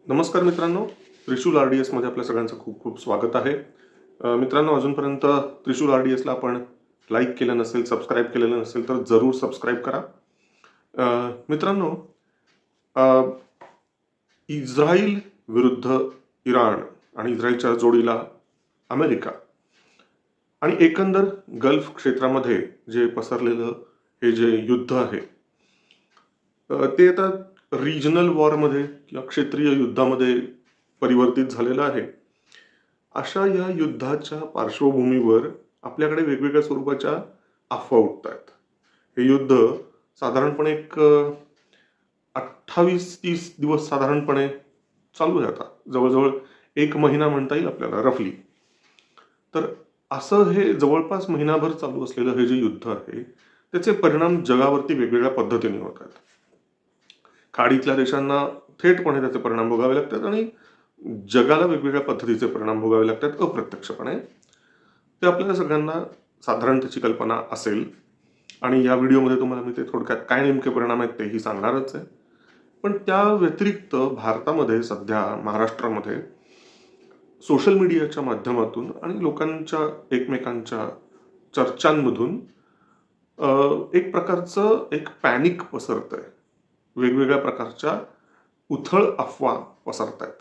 नमस्कार मित्रांनो, त्रिशूल RDS मध्ये आपल्या सगळ्यांचं खूप खूप स्वागत आहे. मित्रांनो, अजूनपर्यंत त्रिशूल RDS ला आपण लाईक केलं नसेल, सबस्क्राईब केलेलं नसेल तर जरूर सबस्क्राईब करा. मित्रांनो, अ, इस्रायल विरुद्ध इराण आणि इस्रायलच्या जोडीला अमेरिका आणि एकंदर गल्फ क्षेत्रामध्ये जे पसरलेलं हे जे युद्ध आहे, ते आता रिजनल वॉरमध्ये किंवा क्षेत्रीय युद्धामध्ये परिवर्तित झालेलं आहे. अशा या युद्धाच्या पार्श्वभूमीवर आपल्याकडे वेगवेगळ्या स्वरूपाच्या अफवा उठत आहेत. हे युद्ध साधारणपणे एक 28-30 दिवस साधारणपणे चालू आहे आता. जवळजवळ 1 महिना म्हणता येईल आपल्याला रफली. तर असं हे जवळपास महिनाभर चालू असलेलं हे जे युद्ध आहे, त्याचे परिणाम जगावरती वेगवेगळ्या पद्धतीने होत आहेत. खाडीतल्या देशांना थेटपणे त्याचे परिणाम भोगावे लागतात आणि जगाला वेगवेगळ्या पद्धतीचे परिणाम भोगावे लागतात अप्रत्यक्षपणे. ते आपल्याला सगळ्यांना साधारण त्याची कल्पना असेल आणि या व्हिडिओमध्ये तुम्हाला मी ते थोडक्यात काय नेमके परिणाम आहेत तेही सांगणारच आहे. पण त्या व्यतिरिक्त भारतामध्ये सध्या महाराष्ट्रामध्ये सोशल मीडियाच्या माध्यमातून आणि लोकांच्या एकमेकांच्या चर्चांमधून एक प्रकारचं एक पॅनिक पसरतंय. वेगवेगळ्या प्रकारच्या उथळ अफवा पसरत आहेत.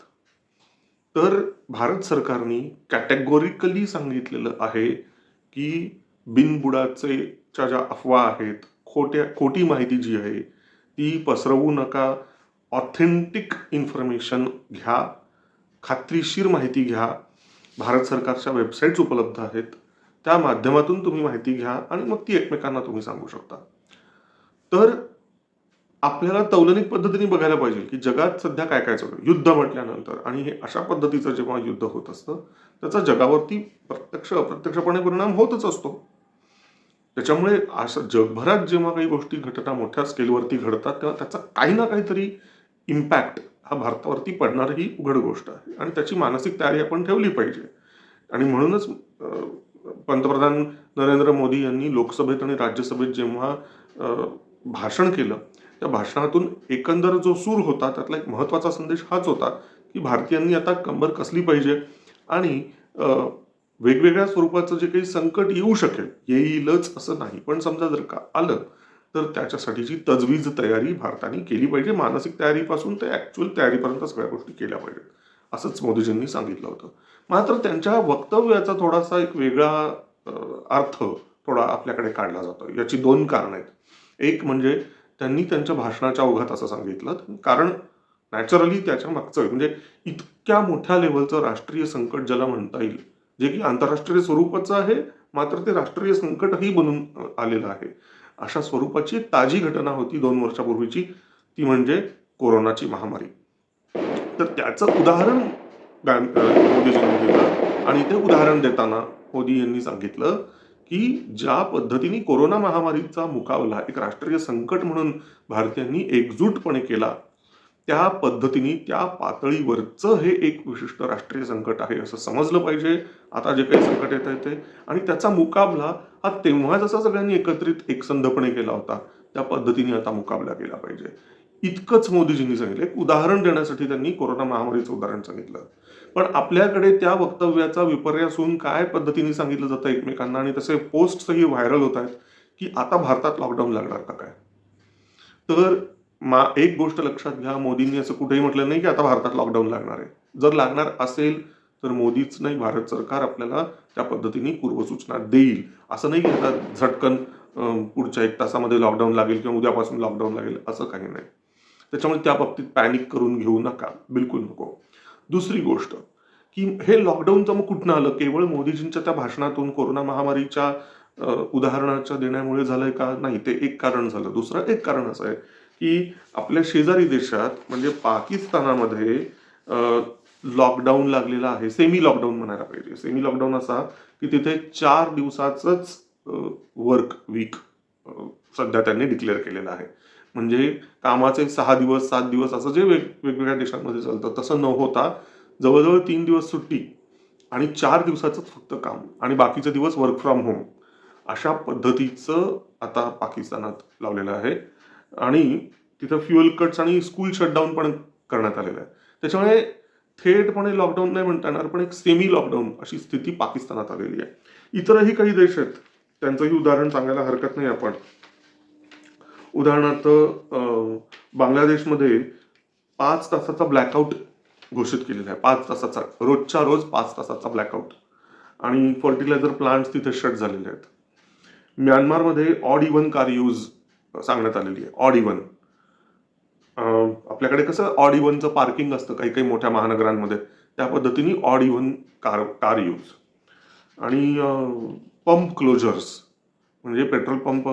तर भारत सरकारने कॅटेगोरिकली सांगितलेलं आहे की बिनबुडाचे ज्या अफवा आहेत, खोटी माहिती जी आहे ती पसरवू नका. ऑथेंटिक इन्फॉर्मेशन घ्या, खात्रीशीर माहिती घ्या. भारत सरकारच्या वेबसाईट्स उपलब्ध आहेत, त्या माध्यमातून तुम्ही माहिती घ्या आणि मग ती एकमेकांना तुम्ही सांगू शकता. तर आपल्याला तौलनिक पद्धतीने बघायला पाहिजे की जगात सध्या काय काय चालू आहे. युद्ध म्हटल्यानंतर आणि हे अशा पद्धतीचं जेव्हा युद्ध होत असतं त्याचा जगावरती प्रत्यक्ष अप्रत्यक्षपणे परिणाम होतच असतो. त्याच्यामुळे असं जगभरात जेव्हा काही गोष्टी घटना मोठ्या स्केलवरती घडतात तेव्हा त्याचा काही ना काहीतरी इम्पॅक्ट हा भारतावरती पडणार ही उघड गोष्ट आहे आणि त्याची मानसिक तयारी आपण ठेवली पाहिजे. आणि म्हणूनच पंतप्रधान नरेंद्र मोदी यांनी लोकसभेत आणि राज्यसभेत जेव्हा भाषण केलं, त्या भाषणातून एकंदर जो सूर होता त्यातला एक महत्त्वाचा संदेश हाच होता की भारतीयांनी आता कंबर कसली पाहिजे आणि वेगवेगळ्या स्वरूपाचं जे काही संकट येऊ शकेल, येईलच असं नाही, पण समजा जर का आलं तर त्याच्यासाठीची तजवीज तयारी भारताने केली पाहिजे. मानसिक तयारीपासून ते ॲक्च्युअल तयारीपर्यंत सगळ्या गोष्टी केल्या पाहिजेत, असंच मोदीजींनी सांगितलं होतं. मात्र त्यांच्या वक्तव्याचा थोडासा एक वेगळा अर्थ थोडा आपल्याकडे काढला जातो. याची 2 कारणं आहेत. एक म्हणजे त्यांनी त्यांच्या भाषणाच्या ओघात असं सांगितलं, कारण नॅचरली त्याच्या मागचं म्हणजे इतक्या मोठ्या लेव्हलचं राष्ट्रीय संकट ज्याला म्हणता येईल, जे की आंतरराष्ट्रीय स्वरूपाचं आहे, मात्र ते राष्ट्रीय संकटही बनून आलेलं आहे. अशा स्वरूपाची एक ताजी घटना होती 2 वर्षापूर्वीची, ती म्हणजे कोरोनाची महामारी. तर त्याचं उदाहरण मोदीजींनी दिलं आणि ते उदाहरण देताना मोदी यांनी सांगितलं की ज्या पद्धतीने कोरोना महामारीचा मुकाबला एक राष्ट्रीय संकट म्हणून भारतीयांनी एकजूटपणे केला, त्या पद्धतीने त्या पातळीवरचं हे एक विशिष्ट राष्ट्रीय संकट आहे असं समजलं पाहिजे. आता जे काही संकट येत आहे ते, आणि त्याचा मुकाबला हा तेव्हा जसा सगळ्यांनी एकत्रित एकसंधपणे केला होता त्या पद्धतीने आता मुकाबला केला पाहिजे. इतकंच मोदीजींनी सांगितलं. एक उदाहरण देण्यासाठी त्यांनी कोरोना महामारीचं उदाहरण सांगितलं. पण आपल्याकडे त्या वक्तव्याचा विपर्यास होऊन काय पद्धतीने सांगितलं जातं एकमेकांना आणि तसे पोस्टही व्हायरल होत आहेत की आता भारतात लॉकडाऊन लागणार का काय. तर एक गोष्ट लक्षात घ्या, मोदींनी असं कुठेही म्हटलं नाही की आता भारतात लॉकडाऊन लागणार आहे. जर लागणार असेल तर मोदीच नाही, भारत सरकार आपल्याला त्या पद्धतीने पूर्वसूचना देईल. असं नाही की आता झटकन पुढच्या 1 तासामध्ये लॉकडाऊन लागेल किंवा उद्यापासून लॉकडाऊन लागेल असं काही नाही. त्याच्यामुळे त्या बाबतीत पॅनिक करून घेऊ नका, बिलकुल नको. दुसरी गोष्ट की हे लॉकडाऊनचं मग कुठनं आलं? केवळ मोदीजींच्या त्या भाषणातून कोरोना महामारीच्या उदाहरणाच्या देण्यामुळे झालंय का? नाही, ते एक कारण झालं. दुसरं एक कारण असं आहे की आपल्या शेजारी देशात म्हणजे पाकिस्तानामध्ये लॉकडाऊन लागलेला आहे. सेमी लॉकडाऊन म्हणायला पाहिजे. सेमी लॉकडाऊन असा की तिथे 4 दिवसाचंच वर्क वीक सध्या त्यांनी डिक्लेअर केलेलं आहे. म्हणजे कामाचे 6 दिवस 7 दिवस असं जे वेगवेगळ्या देशांमध्ये चालतं तसं न होता जवळजवळ 3 दिवस सुट्टी आणि 4 दिवसाचंच फक्त काम आणि बाकीचे दिवस वर्क फ्रॉम होम, अशा पद्धतीचं आता पाकिस्तानात लावलेलं आहे. आणि तिथं फ्युएल कट्स आणि स्कूल शटडाऊन पण करण्यात आलेलं आहे. त्याच्यामुळे थेटपणे लॉकडाऊन नाही म्हणता येणार, पण एक सेमी लॉकडाऊन अशी स्थिती पाकिस्तानात आलेली आहे. इतरही काही देश आहेत, त्यांचंही उदाहरण सांगायला हरकत नाही आपण. उदाहरणार्थ बांगलादेशमध्ये 5 तासाचा ब्लॅकआउट घोषित केलेला आहे. 5 तासाचा, रोजच्या रोज 5 तासाचा ब्लॅकआउट. आणि फर्टिलायझर प्लांट्स तिथे शट झालेले आहेत. म्यानमारमध्ये ऑड इव्हन कार यूज सांगण्यात आलेली आहे. ऑड इव्हन, आपल्याकडे कसं ऑड इव्हनचं पार्किंग असतं काही काही मोठ्या महानगरांमध्ये, त्या पद्धतीने ऑड इव्हन कार यूज. आणि पंप क्लोजर्स, म्हणजे पेट्रोल पंप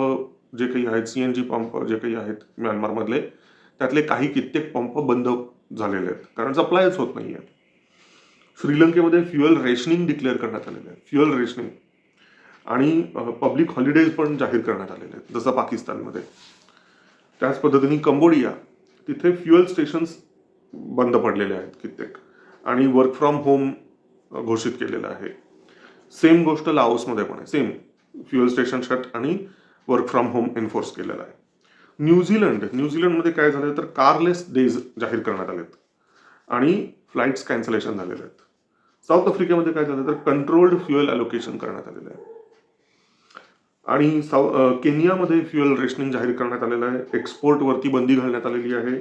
जे काही आहेत, CNG पंप जे काही आहेत म्यानमारमधले, त्यातले काही कित्येक पंप बंद झालेले आहेत कारण सप्लायच होत नाहीये. श्रीलंकेमध्ये फ्युएल रेशनिंग डिक्लेअर करण्यात आलेलं आहे, फ्युएल रेशनिंग. आणि पब्लिक हॉलिडेज पण जाहीर करण्यात आलेले आहेत, जसं पाकिस्तानमध्ये. त्याच पद्धतीने कंबोडिया, तिथे फ्युएल स्टेशन्स बंद पडलेले आहेत कित्येक, आणि वर्क फ्रॉम होम घोषित केलेलं आहे. सेम गोष्ट लाओसमध्ये पण आहे, सेम फ्युएल स्टेशन शट आणि वर्क फ्रॉम होम एन्फोर्स केलेला आहे. न्यूझीलंडमध्ये काय झालं तर कारलेस डेज जाहीर करण्यात आलेत आणि फ्लाईट्स कॅन्सलेशन झालेले आहेत. साऊथ आफ्रिकेमध्ये काय झालं तर कंट्रोल्ड फ्युएल अलोकेशन करण्यात आलेलं आहे. आणि केनियामध्ये फ्युएल रेशनिंग जाहीर करण्यात आलेलं आहे. एक्सपोर्टवरती बंदी घालण्यात आलेली आहे.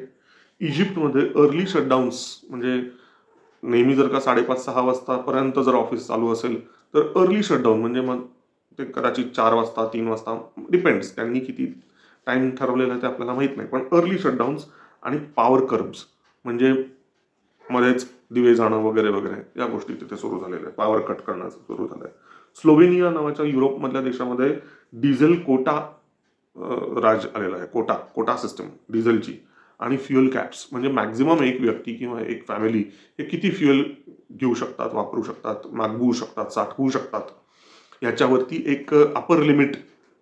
इजिप्तमध्ये अर्ली शटडाऊन्स, म्हणजे नेहमी जर का 5:30-6 वाजतापर्यंत जर ऑफिस चालू असेल तर अर्ली शटडाऊन, म्हणजे मग ते कदाचित 4 वाजता 3 वाजता, डिपेंड्स त्यांनी किती टाइम ठरवलेला आहे ते आपल्याला माहित नाही, पण अर्ली शटडाऊन्स. आणि पॉवर कर्ब्स, म्हणजे मध्येच दिवे जाणं वगैरे वगैरे, या गोष्टी तिथे सुरू झालेल्या आहेत. पॉवर कट करणं सुरू झालंय. स्लोवेनिया नावाच्या युरोपमधल्या देशामध्ये डिझेल कोटा राज आलेला आहे. कोटा सिस्टम डिझेलची. आणि फ्युएल कॅप्स, म्हणजे मॅक्झिमम एक व्यक्ती किंवा एक फॅमिली हे किती फ्युएल घेऊ शकतात, वापरू शकतात, मागवू शकतात, साठवू शकतात, याच्यावरती एक अपर लिमिट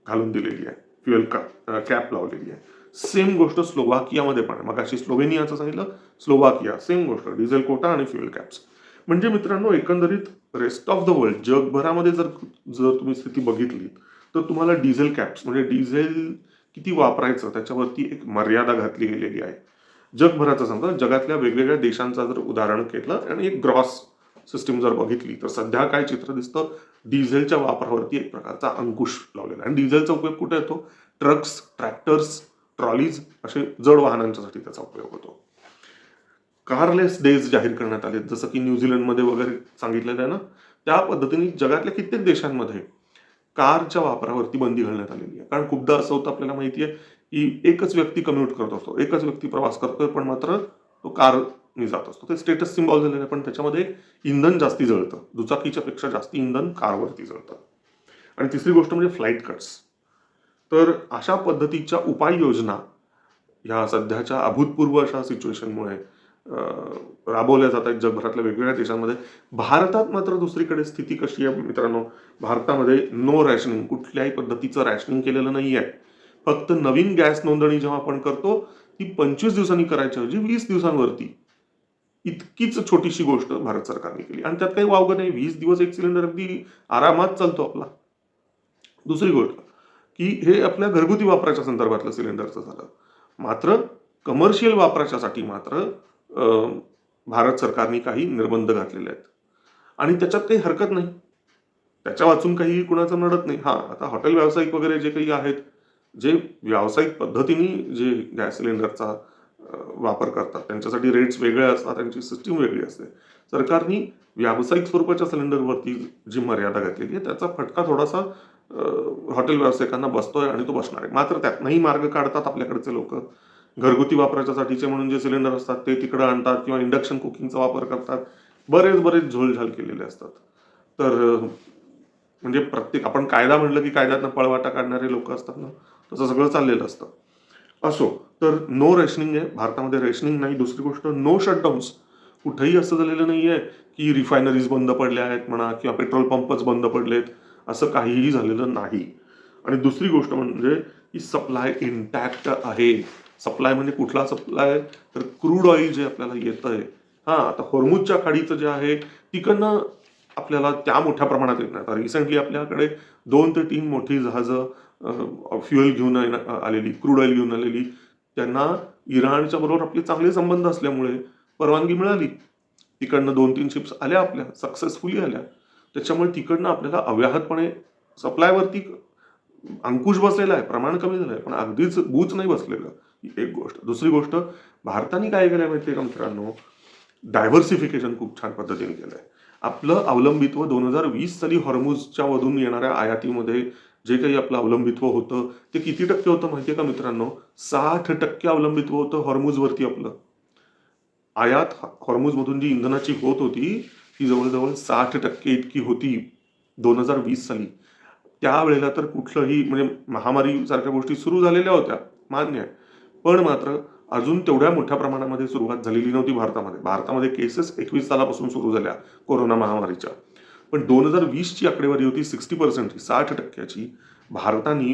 घालून दिलेली आहे, फ्युएल कॅप लावलेली आहे. सेम गोष्ट स्लोवाकियामध्ये पण आहे. मग अशी स्लोवेनियाचं सांगितलं, स्लोवाकिया सेम गोष्ट, डिझेल कोटा आणि फ्युएल कॅप्स. म्हणजे मित्रांनो, एकंदरीत रेस्ट ऑफ द वर्ल्ड, जगभरामध्ये जर तुम्ही स्थिती बघितली तर तुम्हाला डिझेल कॅप्स, म्हणजे डिझेल किती वापरायचं त्याच्यावरती एक मर्यादा घातली गेलेली आहे. जगभराचं समजा, जगातल्या वेगवेगळ्या देशांचा जर उदाहरण घेतलं आणि एक ग्रॉस सिस्टीम जर बघितली तर सध्या काय चित्र दिसतं, डिझेलच्या वापरावरती एक प्रकारचा अंकुश लावलेला आहे. आणि डिझेलचा उपयोग कुठे येतो? ट्रक्स, ट्रॅक्टर्स, ट्रॉलीज, असे जड वाहनांच्यासाठी त्याचा उपयोग होतो. कारलेस डेज जाहीर करण्यात आले, जसं की न्यूझीलंडमध्ये वगैरे सांगितलेलं आहे ना, त्या पद्धतीने जगातल्या कित्येक देशांमध्ये कारच्या वापरावरती बंदी घालण्यात आलेली आहे. कारण खूपदा असं होतं, आपल्याला माहिती आहे की एकच व्यक्ती कम्युट करत असतो, एकच व्यक्ती प्रवास करतोय, पण मात्र तो कारने जात असतो. ते स्टेटस सिम्बॉल झालेलं आहे, पण त्याच्यामध्ये इंधन जास्ती जळतं, दुचाकीच्या पेक्षा जास्ती इंधन कारवरती जळतं. आणि तिसरी गोष्ट म्हणजे फ्लाईट कट्स. तर अशा पद्धतीच्या उपाययोजना ह्या सध्याच्या अभूतपूर्व अशा सिच्युएशनमुळे राबवल्या जात आहेत जगभरातल्या वेगवेगळ्या देशांमध्ये. भारतात मात्र दुसरीकडे स्थिती कशी आहे मित्रांनो? भारतामध्ये नो रॅशनिंग, कुठल्याही पद्धतीचं रॅशनिंग केलेलं नाही आहे. फक्त नवीन गॅस नोंदणी जेव्हा आपण करतो ती 25 दिवसांनी करायच्या ऐवजी 20 दिवसांवरती, इतकीच छोटीशी गोष्ट भारत सरकारने केली. आणि त्यात काही वावगं नाही, 20 दिवस एक सिलेंडर अगदी आरामात चालतो आपला. दुसरी गोष्ट की हे आपल्या घरगुती वापराच्या संदर्भातलं सिलेंडरचं झालं. मात्र कमर्शियल वापराच्यासाठी मात्र भारत सरकारने काही निर्बंध घातलेले आहेत. आणि त्याच्यात काही हरकत नाही, त्याच्या वाचून काही कुणाचं नडत नाही. हा, आता हॉटेल व्यावसायिक वगैरे जे काही आहेत, जे व्यावसायिक पद्धतीने जे गॅस सिलेंडरचा वापर करतात, त्यांच्यासाठी रेट्स वेगळे असतात, त्यांची सिस्टीम वेगळी असते. सरकारने व्यावसायिक स्वरूपाच्या सिलेंडरवरती जी मर्यादा घातलेली आहे त्याचा फटका थोडासा हॉटेल व्यावसायिकांना बसतोय आणि तो बसणार आहे. मात्र त्यातनंही मार्ग काढतात आपल्याकडचे लोक. घरगुती वापराच्यासाठीचे म्हणून जे सिलेंडर असतात ते तिकडं आणतात किंवा इंडक्शन कुकिंगचा वापर करतात. बरेच झोलझाल केलेले असतात. तर म्हणजे प्रत्येक, आपण कायदा म्हणलं की कायद्यातनं पळवाटा काढणारे लोक असतात ना, तसं सगळं चाललेलं असतं. असो, तर नो रेशनिंग आहे भारतामध्ये, रेशनिंग नाही. दुसरी गोष्ट, नो शटडाऊन्स. कुठेही असं झालेलं नाही आहे की रिफायनरीज बंद पडल्या आहेत म्हणा किंवा पेट्रोल पंपच बंद पडलेत, असं काहीही झालेलं नाही. आणि दुसरी गोष्ट म्हणजे की सप्लाय इंटॅक्ट आहे. सप्लाय म्हणजे कुठला सप्लाय? तर क्रूड ऑइल जे आपल्याला येतंय, आता होर्मुझच्या खाडीचं जे आहे तिकडनं आपल्याला त्या मोठ्या प्रमाणात येत नाही. आता रिसेंटली आपल्याकडे 2 ते 3 मोठी जहाजं फ्युएल घेऊन आलेली, क्रूड ऑइल घेऊन आलेली. त्यांना इराणच्या बरोबर आपले चांगले संबंध असल्यामुळे परवानगी मिळाली. तिकडनं 2-3 शिप्स आल्या आपल्या, सक्सेसफुली आल्या. त्याच्यामुळे तिकडनं आपल्याला अव्याहतपणे सप्लायवरती अंकुश बसलेला आहे, प्रमाण कमी झालं आहे, पण अगदीच बूच नाही बसलेलं. ही एक गोष्ट. दुसरी गोष्ट, भारताने काय केलं माहितीये का मित्रांनो, डायव्हर्सिफिकेशन खूप छान पद्धतीने केलंय. आपलं अवलंबित्व 2020 साली हॉर्मुझच्या मधून येणाऱ्या आयातीमध्ये जे काही आपलं अवलंबित्व होतं ते किती टक्के होतं माहितीये का मित्रांनो? 60% अवलंबित्व होतं हॉर्मुझवरती आपलं. आयात हॉर्मुझमधून जी इंधनाची होत होती ती जवळजवळ 60% इतकी होती 2020 साली. त्यावेळेला तर कुठलंही म्हणजे महामारी सारख्या गोष्टी सुरू झालेल्या होत्या, मान्य आहे. पण मात्र अजून तेवढ्या मोठ्या प्रमाणामध्ये सुरुवात झालेली नव्हती भारतामध्ये. भारतामध्ये केसेस 21 सालापासून सुरू झाल्या कोरोना महामारीच्या. पण 2020 ची आकडेवारी होती 60%, 60%ची. भारताने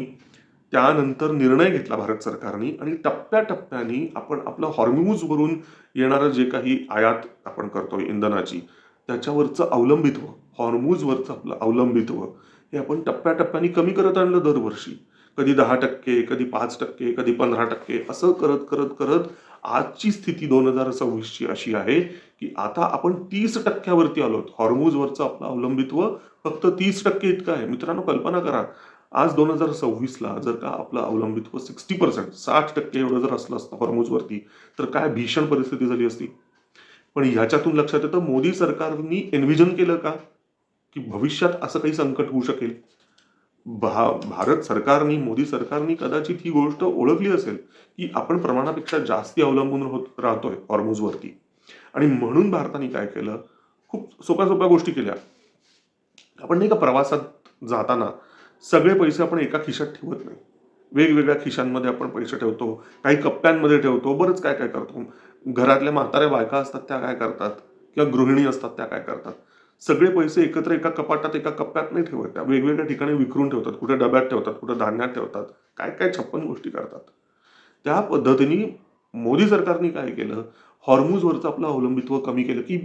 त्यानंतर निर्णय घेतला भारत सरकारने आणि टप्प्याटप्प्याने आपण आपलं हॉर्मुझवरून येणारं जे काही आयात आपण करतोय इंधनाची, त्याच्यावरचं अवलंबित्व, हॉर्मुझवरचं आपलं अवलंबित्व हे आपण टप्प्याटप्प्याने कमी करत आणलं दरवर्षी. कधी 10%, कधी 5%, कधी 15%, असं करत करत करत आजची स्थिती 2026ची अशी आहे की आता आपण 30% आलो. हॉर्मुझवरचं आपलं अवलंबित्व फक्त 30% इतकं आहे. मित्रांनो, कल्पना करा, आज 2026ला जर का आपलं अवलंबित्व 60%, 60% एवढं जर असलं असतं हॉर्मुझवरती, तर काय भीषण परिस्थिती झाली असती. पण ह्याच्यातून लक्षात येतं, मोदी सरकारनी एन्व्हिजन केलं का की भविष्यात असं काही संकट होऊ शकेल. भारत सरकारनी, मोदी सरकारनी कदाचित ही गोष्ट ओळखली असेल की आपण प्रमाणापेक्षा जास्ती अवलंबून होत राहतोय हॉर्मुझवरती. आणि म्हणून भारताने काय केलं, खूप सोप्या सोप्या गोष्टी केल्या. आपण नाही का प्रवासात जाताना सगळे पैसे आपण एका खिशात ठेवत नाही, वेगवेगळ्या खिशांमध्ये आपण पैसे ठेवतो, काही कप्प्यांमध्ये ठेवतो, बरंच काय काय करतो. घरातल्या म्हाताऱ्या बायका असतात त्या काय करतात, किंवा गृहिणी असतात त्या काय करतात, सगळे पैसे एकत्र एका कपाटात एका कप्प्यात नाही ठेवत, त्या वेगवेगळ्या ठिकाणी विखरून ठेवतात. कुठे डब्यात ठेवतात, कुठे धान्यात ठेवतात, काय काय 56 गोष्टी करतात. त्या पद्धतीने मोदी सरकारने काय केलं, हॉर्मुझवरचं आपलं अवलंबित्व कमी केलं की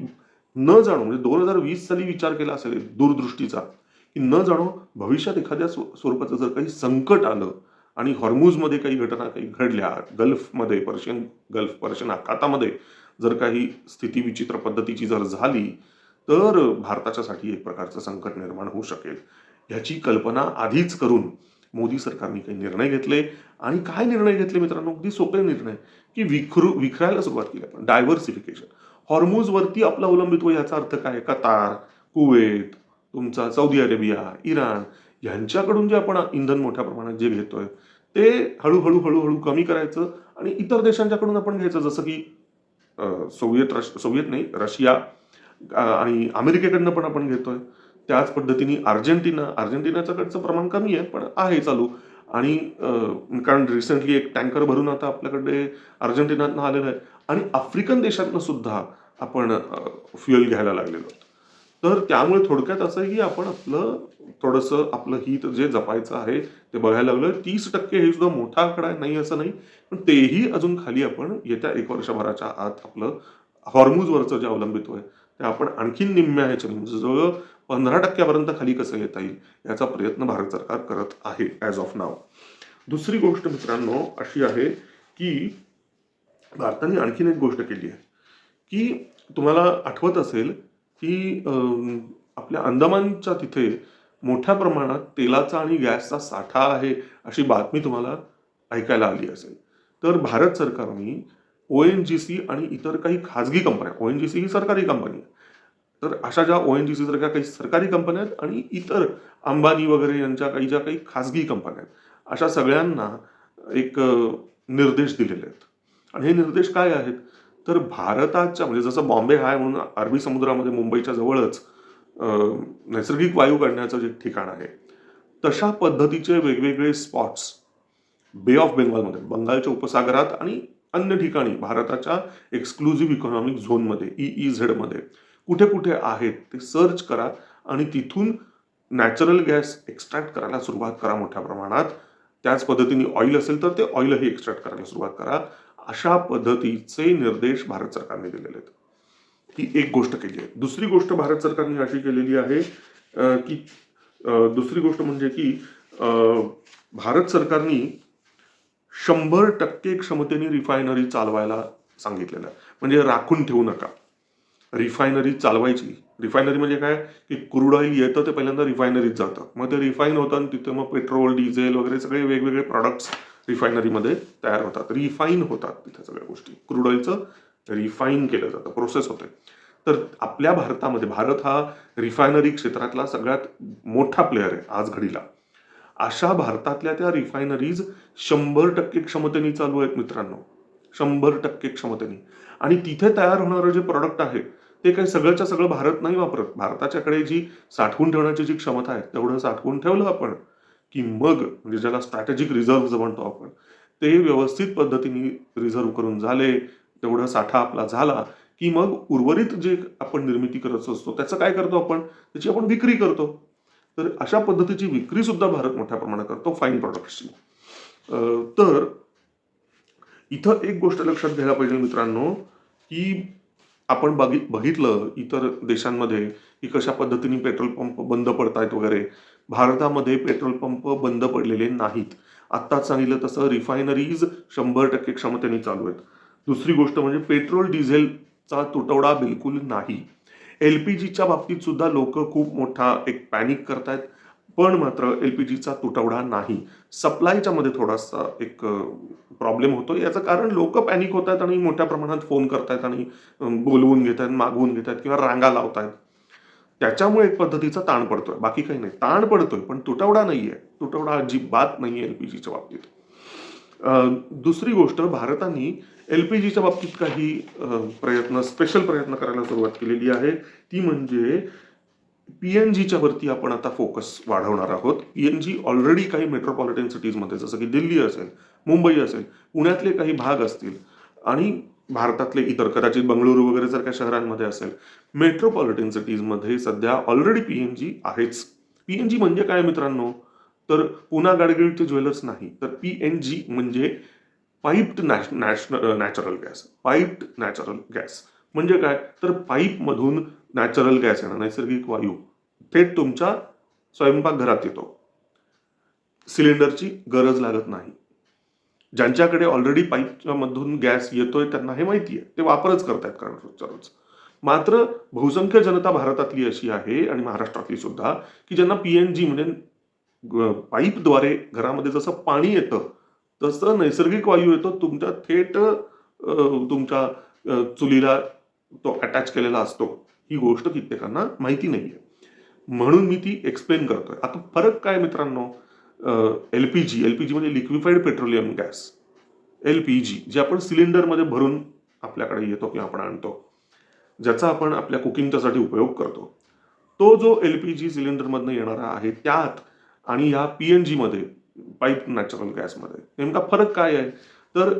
न जाणो, म्हणजे 2020 साली विचार केला असेल दूरदृष्टीचा, की न जाणो भविष्यात एखाद्या स्वरूपाचं जर काही संकट आलं आणि हॉर्मुझमध्ये काही घटना काही घडल्या, गल्फमध्ये, पर्शियन आखातामध्ये जर काही स्थिती विचित्र पद्धतीची जर झाली, तर भारताच्यासाठी एक प्रकारचं संकट निर्माण होऊ शकेल. ह्याची कल्पना आधीच करून मोदी सरकारने काही निर्णय घेतले. आणि काय निर्णय घेतले मित्रांनो, अगदी सोपे निर्णय, की विखरायला सुरुवात केली आपण. डायव्हर्सिफिकेशन. हॉर्मुझवरती आपलं अवलंबित्व, याचा अर्थ काय, कतार, कुवेत, तुमचा सौदी अरेबिया, इराण यांच्याकडून जे आपण इंधन मोठ्या प्रमाणात जे घेतोय ते हळूहळू हळूहळू कमी करायचं आणि इतर देशांच्याकडून आपण घ्यायचं. जसं की सोवियत नाही, रशिया आणि अमेरिकेकडनं पण आपण घेतोय. त्याच पद्धतीने अर्जेंटिनाचं प्रमाण कमी आहे पण आहे चालू. आणि कारण रिसेंटली एक टँकर भरून आता आपल्याकडे अर्जेंटिनातनं आलेलं आहे. आणि आफ्रिकन देशातनं सुद्धा आपण फ्युएल घ्यायला लागलेलो आहोत. तर त्यामुळे थोडक्यात असं आहे की आपण आपलं थोडंसं आपलं हित जे जपायचं आहे ते बघायला लागलोय. 30% हे सुद्धा मोठा आकडा नाही असं नाही, पण तेही अजून खाली आपण येत्या 1 वर्षभराच्या आत आपलं हॉर्मुझवरचं जे अवलंबित्व आहे ते आपण आणखीन निम्म्या ह्याच्या, म्हणजे जवळ 15% खाली कसं येता येईल याचा प्रयत्न भारत सरकार करत आहे ॲज ऑफ नाव. दुसरी गोष्ट मित्रांनो अशी आहे की भारताने आणखीन एक गोष्ट केली आहे की तुम्हाला आठवत असेल की आपल्या अंदमानच्या तिथे मोठ्या प्रमाणात तेलाचा आणि गॅसचा साठा आहे अशी बातमी तुम्हाला ऐकायला आली असेल. तर भारत सरकारने ONGC आणि इतर काही खाजगी कंपन्या, ONGC ही सरकारी कंपनी आहे, तर अशा ज्या ONGC सारख्या काही सरकारी कंपन्या आहेत आणि इतर अंबानी वगैरे यांच्या काही ज्या काही खाजगी कंपन्या आहेत, अशा सगळ्यांना एक निर्देश दिलेले आहेत. आणि हे निर्देश काय आहेत, तर भारताच्या, म्हणजे जसं बॉम्बे आहे म्हणून अरबी समुद्रामध्ये मुंबईच्या जवळच नैसर्गिक वायू काढण्याचं जे ठिकाण आहे, तशा पद्धतीचे वेगवेगळे स्पॉट्स बे ऑफ बेंगॉलमध्ये, बंगालच्या उपसागरात आणि अन्य ठिकाणी भारताच्या एक्सक्लुझिव्ह इकॉनॉमिक झोनमध्ये, EEZ मध्ये कुठे कुठे आहेत ते सर्च करा आणि तिथून नॅचरल गॅस एक्स्ट्रॅक्ट करायला सुरुवात करा मोठ्या प्रमाणात. त्याच पद्धतीने ऑइल असेल तर ते ऑइलही एक्स्ट्रॅक्ट करायला सुरुवात करा. अशा पद्धतीचे निर्देश भारत सरकारने दिलेले आहेत. ही एक गोष्ट केली आहे. दुसरी गोष्ट भारत सरकारने अशी केलेली आहे की दुसरी गोष्ट म्हणजे की भारत सरकारने 100% क्षमतेने रिफायनरी चालवायला सांगितलेलं आहे. म्हणजे राखून ठेवू नका. रिफायनरी चालवायची. रिफायनरी म्हणजे काय, की क्रूड ऑइल येतं ते पहिल्यांदा रिफायनरीत जातं. मग ते रिफाईन होतं आणि तिथे मग पेट्रोल, डिझेल वगैरे सगळे वेगवेगळे प्रॉडक्ट्स रिफायनरीमध्ये तयार होतात. रिफाईन होतात तिथे सगळ्या गोष्टी. क्रूड ऑइलचं रिफाईन केलं जातं, प्रोसेस होते. तर आपल्या भारतामध्ये, भारत हा रिफायनरी क्षेत्रातला सगळ्यात मोठा प्लेअर आहे आज घडीला. अशा भारतातल्या त्या रिफायनरीज 100% क्षमतेने चालू आहेत मित्रांनो. 100% क्षमतेने. आणि तिथे तयार होणारं जे प्रॉडक्ट आहे ते काही सगळंच्या सगळं भारत नाही वापरत. भारताच्याकडे जी साठवून ठेवण्याची जी क्षमता आहे तेवढं साठवून ठेवलं आपण, की मग म्हणजे ज्याला स्ट्रॅटेजिक रिझर्व्ह म्हणतो आपण, ते व्यवस्थित पद्धतीने रिझर्व्ह करून झाले, तेवढा साठा आपला झाला, की मग उर्वरित जे आपण निर्मिती करत असतो त्याचं काय करतो आपण, त्याची आपण विक्री करतो. तर अशा पद्धतीची विक्री सुद्धा भारत मोठ्या प्रमाणात करतो फाईन प्रॉडक्ट्सची. तर इथं एक गोष्ट लक्षात घ्यायला पाहिजे मित्रांनो, की आपण बघितलं इतर देशांमध्ये की कशा पद्धतीने पेट्रोल पंप बंद पडतायत वगैरे. भारतामध्ये पेट्रोल पंप बंद पडलेले नाहीत. आत्ताच सांगितलं तसं रिफायनरीज 100% क्षमतेने चालू आहेत. दुसरी गोष्ट म्हणजे पेट्रोल डिझेलचा तुटवडा बिलकुल नाही. एलपीजीच्या बाबतीत सुद्धा लोक खूप मोठा एक पॅनिक करतायत, पण मात्र एलपीजीचा तुटवडा नाही. सप्लायच्या मध्ये थोडासा एक प्रॉब्लेम होतो. याचं कारण लोक पॅनिक होत आहेत आणि मोठ्या प्रमाणात फोन करतायत आणि बोलवून घेत आहेत, मागवून घेत आहेत किंवा रांगा लावतायत. त्याच्यामुळे एक पद्धतीचा ताण पडतोय. बाकी काही नाही. ताण पडतोय पण तुटवडा नाहीये. तुटवडा अजिबात नाहीये एलपीजीच्या बाबतीत. दुसरी गोष्ट, भारताने एलपीजीच्या बाबतीत काही स्पेशल प्रयत्न करायला सुरुवात केलेली आहे. ती म्हणजे पीएनजीच्या वरती आपण आता फोकस वाढवणार आहोत. पीएनजी ऑलरेडी काही मेट्रोपॉलिटन सिटीजमध्ये जसं की दिल्ली असेल, मुंबई असेल, पुण्यातले काही भाग असतील आणि भारतातले इतर कदाचित बंगळुरू वगैरे सारख्या शहरांमध्ये असेल, मेट्रोपॉलिटन सिटीजमध्ये सध्या ऑलरेडी पीएनजी आहेच. पीएनजी म्हणजे काय मित्रांनो, तर पुन्हा गाडगिळचे ज्वेलर्स नाही, तर पीएनजी म्हणजे पाईप्ड नॅचरल गॅस. पाईप्ड नॅचरल गॅस म्हणजे काय, तर पाईपमधून नॅचरल गॅस येणं, नैसर्गिक वायू थेट तुमच्या स्वयंपाकघरात येतो. सिलेंडरची गरज लागत नाही. ज्यांच्याकडे ऑलरेडी पाईपच्या मधून गॅस येतोय त्यांना हे माहिती आहे, ते वापरच करतायत कारण रोजच्या रोज. मात्र बहुसंख्य जनता भारतातली अशी आहे आणि महाराष्ट्रातली सुद्धा, की ज्यांना पीएनजी म्हणजे पाईपद्वारे घरामध्ये जसं पाणी येतं तसं नैसर्गिक वायू येतो तुमच्या थेट तुमच्या चुलीला तो अटॅच केलेला असतो. ही गोष्ट कित्येकांना माहिती नाहीये. म्हणून मी ती एक्सप्लेन करतोय. आता फरक काय मित्रांनो, एलपीजी म्हणजे लिक्विफाईड पेट्रोलियम गॅस. एलपीजी जे आपण सिलेंडरमध्ये भरून आपल्याकडे येतो किंवा आपण आणतो, ज्याचा आपण आपल्या कुकिंगच्यासाठी उपयोग करतो. तो जो एलपीजी सिलेंडरमधनं येणारा आहे त्यात आणि या पीएनजी मध्ये, पाईप नॅचरल गॅसमध्ये नेमका फरक काय आहे, तर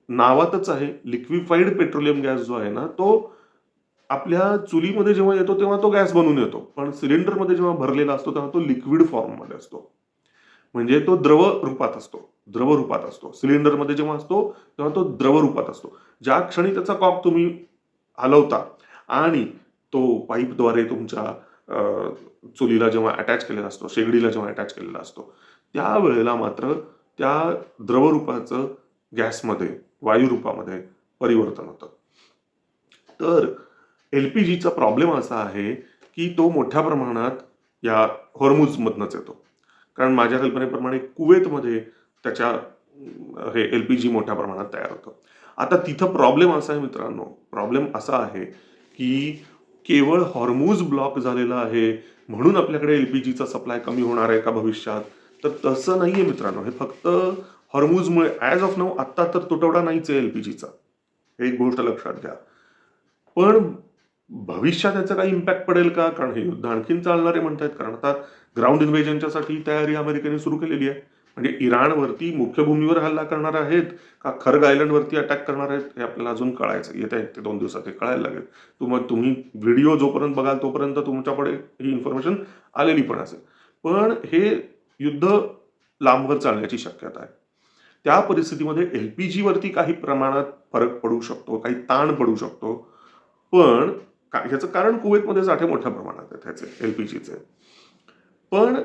नावातच आहे लिक्विफाईड पेट्रोलियम गॅस जो आहे ना, तो आपल्या चुलीमध्ये जेव्हा येतो तेव्हा तो गॅस बनून येतो. पण सिलेंडरमध्ये जेव्हा भरलेला असतो तेव्हा तो लिक्विड फॉर्ममध्ये असतो. म्हणजे तो द्रव रूपात असतो. द्रव रूपात असतो. सिलेंडरमध्ये जेव्हा असतो तेव्हा तो द्रव रूपात असतो. ज्या क्षणी त्याचा कॉक तुम्ही हलवता आणि तो पाईपद्वारे तुमच्या चुलीला जेव्हा अटॅच केलेला असतो, शेगडीला जेव्हा अटॅच केलेला असतो, त्यावेळेला मात्र त्या द्रवरूपाचं गॅसमध्ये, वायू रूपामध्ये परिवर्तन होतं. तर एलपीजीचा प्रॉब्लेम असा आहे की तो मोठ्या प्रमाणात या हॉर्मुझमधनंच येतो. कारण माझ्या कल्पनेप्रमाणे कुवेतमध्ये त्याच्या हे एलपीजी मोठ्या प्रमाणात तयार होतं. आता तिथं प्रॉब्लेम असा आहे मित्रांनो, प्रॉब्लेम असा आहे की केवळ हॉर्मुझ ब्लॉक झालेला आहे म्हणून आपल्याकडे एलपीजीचा सप्लाय कमी होणार आहे का भविष्यात, तर तसं नाहीये मित्रांनो. हे फक्त हॉर्मुझमुळे ॲज ऑफ नाऊ आत्ता तर तुटवडा नाहीच आहे एलपीजीचा. एक गोष्ट लक्षात घ्या. पण भविष्यात याचा काही इम्पॅक्ट पडेल का, कारण हे युद्ध आणखीन चालणार आहे म्हणतायत. कारण आता ग्राउंड इन्व्हेजनच्या साठी तयारी अमेरिकेने सुरू केलेली आहे. म्हणजे इराणवरती मुख्य भूमीवर हल्ला करणार आहेत का खर्ग आयलंडवरती अटॅक करणार आहेत हे आपल्याला अजून कळायचं. येत्या 1 ते 2 दिवसात हे कळायला लागेल. तुम्ही व्हिडिओ जोपर्यंत बघाल तोपर्यंत तुमच्याकडे ही इन्फॉर्मेशन आलेली पण असेल. पण हे युद्ध लांबवर चालण्याची शक्यता आहे. त्या परिस्थितीमध्ये एलपीजी वरती काही प्रमाणात फरक पडू शकतो, काही ताण पडू शकतो. पण ह्याचं कारण कुवेतमध्ये साठे मोठ्या प्रमाणात आहेत ह्याचे एलपीजीचे. पण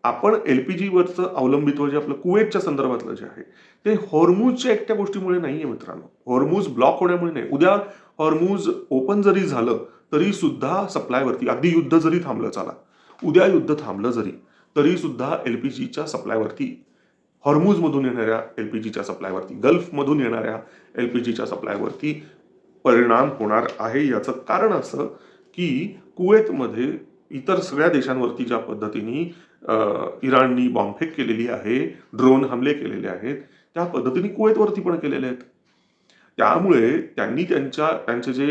आपण LPG वरचं अवलंबित्व जे आपलं कुवेतच्या संदर्भातलं जे आहे ते हॉर्मुजच्या एकट्या गोष्टीमुळे नाहीये मित्रांनो. हॉर्मुज ब्लॉक होण्यामुळे नाही. उद्या हॉर्मुज ओपन जरी झालं तरी सुद्धा सप्लायवरती, अगदी युद्ध जरी थांबलं, चला उद्या युद्ध थांबलं जरी, तरी सुद्धा LPGच्या सप्लायवरती, हॉर्मुजमधून येणाऱ्या LPGच्या सप्लायवरती, गल्फमधून येणाऱ्या LPGच्या सप्लायवरती परिणाम होणार आहे. याचं कारण असं की कुवेतमध्ये इतर सगळ्या देशांवरती ज्या पद्धतीने इराणनी बॉम्बफेक केलेली आहे, ड्रोन हमले केलेले आहेत, त्या पद्धतीने कुवेतवरती पण केलेले आहेत. त्यामुळे त्यांनी त्यांचे जे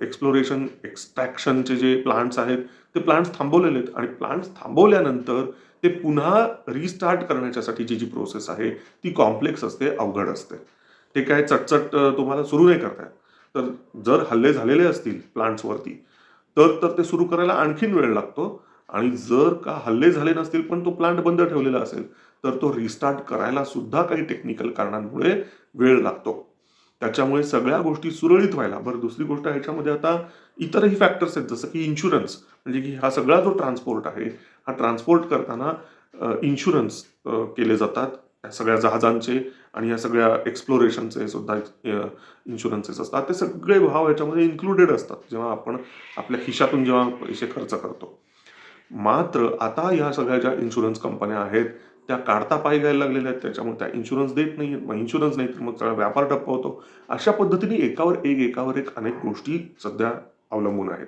एक्सप्लोरेशन एक्स्ट्रॅक्शनचे जे प्लांट्स आहेत ते प्लांट्स थांबवलेले आहेत. आणि प्लांट्स थांबवल्यानंतर ते पुन्हा रिस्टार्ट करण्याच्यासाठीची जी प्रोसेस आहे ती कॉम्प्लेक्स असते, अवघड असते. ते काय चटचट तुम्हाला सुरू नाही करता येत. तर जर हल्ले झालेले असतील प्लांट्सवरती तर ते सुरू करायला आणखीन वेळ लागतो. आणि जर का हल्ले झाले नसतील पण तो प्लांट बंद ठेवलेला असेल तर तो रिस्टार्ट करायला सुद्धा काही टेक्निकल कारणांमुळे वेळ लागतो. त्याच्यामुळे सगळ्या गोष्टी सुरळीत व्हायला, बरं दुसरी गोष्ट ह्याच्यामध्ये आता इतरही फॅक्टर्स आहेत, जसं की इन्शुरन्स. म्हणजे की हा सगळा जो ट्रान्सपोर्ट आहे, हा ट्रान्सपोर्ट करताना इन्शुरन्स केले जातात या सगळ्या जहाजांचे, आणि या सगळ्या एक्सप्लोरेशनचे सुद्धा इन्शुरन्सेस असतात. ते सगळे भाव याच्यामध्ये इन्क्लुडेड असतात जेव्हा आपण आपल्या खिशातून जेव्हा पैसे खर्च करतो. मात्र आता या सगळ्या ज्या इन्शुरन्स कंपन्या आहेत त्या काढता पाय घ्यायला लागलेल्या आहेत. त्याच्यामुळे त्या इन्शुरन्स देत नाही. मग इन्शुरन्स नाही तर मग सगळा व्यापार ठप्प होतो. अशा पद्धतीने एकावर एक अनेक गोष्टी सध्या अवलंबून आहेत.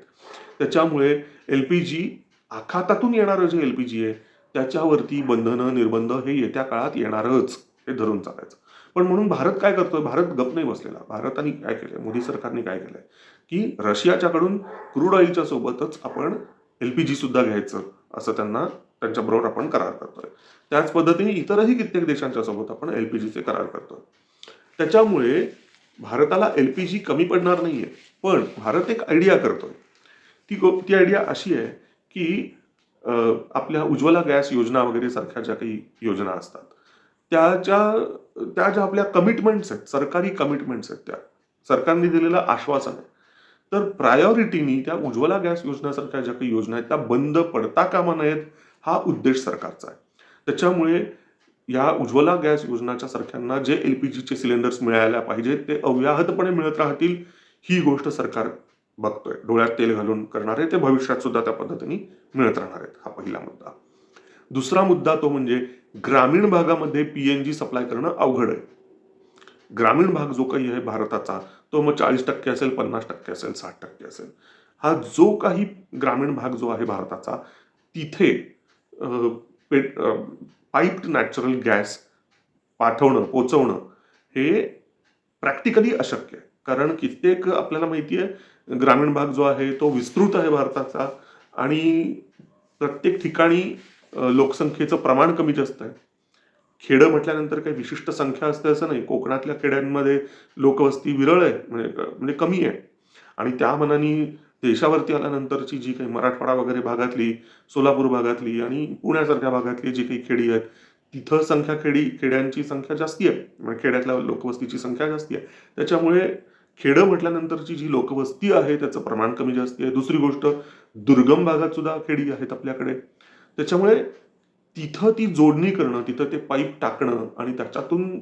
त्याच्यामुळे LPG, आखातातून येणारं जे LPG आहे त्याच्यावरती बंधनं, निर्बंध हे येत्या काळात येणारच, हे धरून चालायचं. पण म्हणून भारत काय करतोय? भारत गप नाही बसलेला. भारताने काय केलंय, मोदी सरकारने काय केलंय की रशियाच्याकडून क्रूड ऑइलच्या सोबतच आपण LPG सुद्धा घ्यायचं, असं त्यांच्याबरोबर आपण करार करतोय. त्याच पद्धतीने इतरही कित्येक देशांच्या सोबत आपण LPGचे करार करतोय. त्याच्यामुळे भारताला LPG कमी पडणार नाहीये. पण भारत एक आयडिया करतोय. ती आयडिया अशी आहे की आपल्या उज्ज्वला गॅस योजना वगैरे सारख्या ज्या काही योजना असतात त्या ज्या आपल्या कमिटमेंट्स आहेत, सरकारी कमिटमेंट्स आहेत, त्या सरकारने दिलेलं आश्वासन आहे, तर प्रायोरिटीनी त्या उज्ज्वला गॅस योजनेसारख्या ज्या काही योजना आहेत त्या बंद पडता कामा नयेत, हा उद्देश सरकारचा आहे. त्याच्यामुळे या उज्ज्वला गॅस योजनाच्या सारख्यांना जे LPGचे सिलेंडर्स मिळायला पाहिजे ते अव्याहतपणे मिळत राहतील, ही गोष्ट सरकार बघतोय. डोळ्यात तेल घालून करणार आहे ते भविष्यात सुद्धा त्या पद्धतीने मिळत राहणार आहेत. हा पहिला मुद्दा. दुसरा मुद्दा तो म्हणजे ग्रामीण भागामध्ये PNG सप्लाय करणं अवघड आहे. ग्रामीण भाग जो काही आहे भारताचा, तो मग 40% असेल, 50% असेल, 60% असेल. हा जो काही ग्रामीण भाग जो आहे भारताचा, तिथे पाईप्ड नॅचरल गॅस पाठवणं, पोचवणं हे प्रॅक्टिकली अशक्य आहे. कारण कित्येक आपल्याला माहिती आहे ग्रामीण भाग जो आहे तो विस्तृत आहे भारताचा, आणि प्रत्येक ठिकाणी लोकसंख्येचं प्रमाण कमी जास्त आहे. खेडं म्हटल्यानंतर काही विशिष्ट संख्या असते असं नाही. कोकणातल्या खेड्यांमध्ये लोकवस्ती विरळ आहे, म्हणजे कमी आहे. आणि त्या मानाने देशावरती आल्यानंतरची जी काही मराठवाडा वगैरे भागातली, सोलापूर भागातली आणि पुण्यासारख्या भागातली जी काही खेडी आहेत, तिथं खेड्यांची संख्या जास्ती आहे. म्हणजे खेड्यातल्या लोकवस्तीची संख्या जास्ती आहे. त्याच्यामुळे खेडं म्हटल्यानंतरची जी लोकवस्ती आहे त्याचं प्रमाण कमी जास्ती आहे. दुसरी गोष्ट, दुर्गम भागात सुद्धा खेडी आहेत आपल्याकडे. त्याच्यामुळे तिथं ती जोडणी करणं, तिथं ते पाईप टाकणं आणि त्याच्यातून